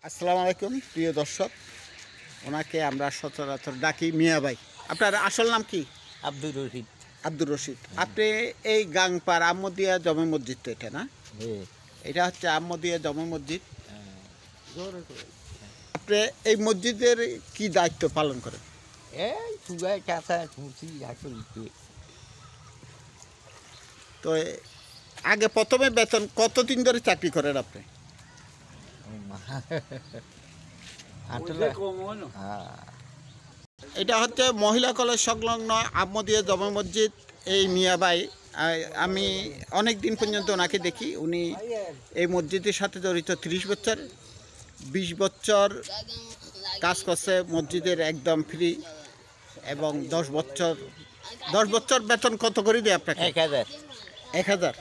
আসসালামু আলাইকুম প্রিয় দর্শক, ওনাকে আমরা সচরাচর ডাকি মিয়া ভাই। আপনার আসল নাম কি? আব্দুর রশিদ। আব্দুর রশিদ। আপনি এই গাংপাড় আম্মদিয়া জমে মসজিদ তো এটা না? এটা হচ্ছে আম্মদিয়া জমে মসজিদ। আপনি এই মসজিদের কি দায়িত্ব পালন করেন? এই চুগায় কাঁচা ছুঁচি আসল। তো আগে প্রথমে বেতন কতদিন ধরে চাকরি করেন আপনি? এটা হচ্ছে মহিলা কলেজ সংলগ্ন আম্মদিয়া জমে মসজিদ। এই মিয়া ভাই, আমি অনেক দিন পর্যন্ত ওনাকে দেখি। উনি এই মসজিদের সাথে জড়িত 30 বছর, 20 বছর কাজ করছে মসজিদের একদম ফ্রি, এবং 10 বছর বেতন কত করে দেয় আপনাকে? 1000। 1000।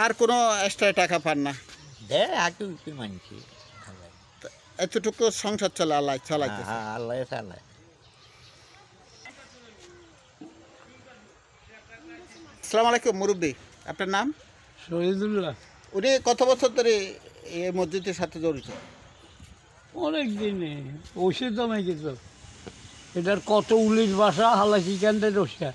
আর কোনো এক্সট্রা টাকা পান না? মানছি এতটুকু সংসার চলে আল্লাহ চালাইতে। আল্লাহ চালায়। আসসালামু আলাইকুম মুরব্বী, আপনার নাম? শহীদুল্লাহ। উনি কত বছর ধরে এই মসজিদের সাথে জড়িত? অনেক দিনে ওষুধ দামে কিছু এটার কত উলিশ বাসা হালাকি কেন্দ্রের রসিয়া।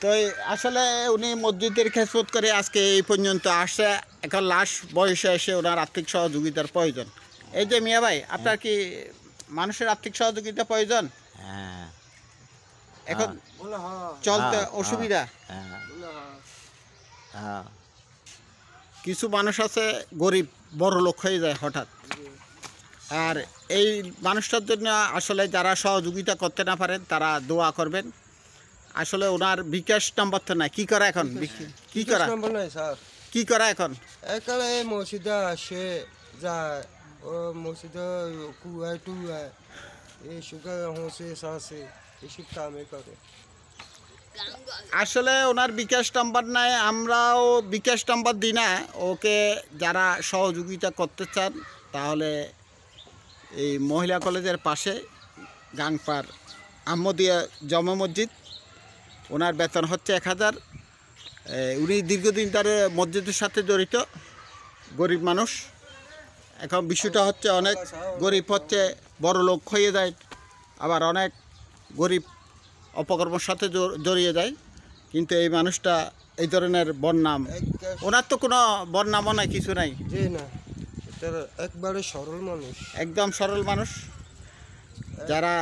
তো আসলে উনি মসজিদের খেদমত করে আজকে এই পর্যন্ত আসছে। এখন লাস্ট বয়সে এসে ওনার আর্থিক সহযোগিতার প্রয়োজন। এই যে মিয়া ভাই, আপনার কি মানুষের আর্থিক সহযোগিতা প্রয়োজন? এখন চলতে অসুবিধা? কিছু মানুষ আছে গরিব বড় লোক হয়ে যায় হঠাৎ, আর এই মানুষটার জন্য আসলে যারা সহযোগিতা করতে না পারেন তারা দোয়া করবেন। আসলে ওনার বিকাশ নাম্বার তো নাই। কি করা এখন? কি করা কি করা এখন? একালে মসজিদে আসে যায়, ও মসজিদে কুয়ায় টুয়ায় এই সুগার হসে সাসে এসব কামে করে। আসলে ওনার বিকাশ নাম্বার নাই, আমরাও বিকাশ নাম্বার দিই না। ওকে যারা সহযোগিতা করতে চান তাহলে এই মহিলা কলেজের পাশে গাংপাড় আম্মদিয়া জমে মসজিদ, ওনার বেতন হচ্ছে 1000। উনি দীর্ঘদিন ধরে মসজিদের সাথে জড়িত, গরিব মানুষ। এখন বিষয়টা হচ্ছে অনেক গরিব হচ্ছে বড় লোক হয়ে যায়, আবার অনেক গরিব অপকর্মের সাথে জড়িয়ে যায়। কিন্তু এই মানুষটা এই ধরনের বদনাম, ওনার তো কোনো বদনামও নাই, কিছু নাই। যে না, এটা একবারে সরল মানুষ, একদম সরল মানুষ। যারা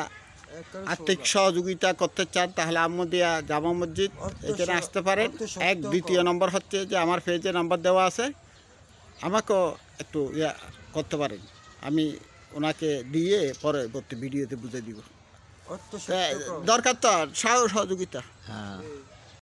আর্থিক সহযোগিতা করতে চান তাহলে আম্মদিয়া জামা মসজিদ এখানে আসতে পারেন। দ্বিতীয় নম্বর হচ্ছে যে আমার পেজে নাম্বার দেওয়া আছে, আমাকেও একটু করতে পারেন। আমি ওনাকে দিয়ে পরবর্তী ভিডিওতে বুঝে দিব। দরকার তো সহযোগিতা।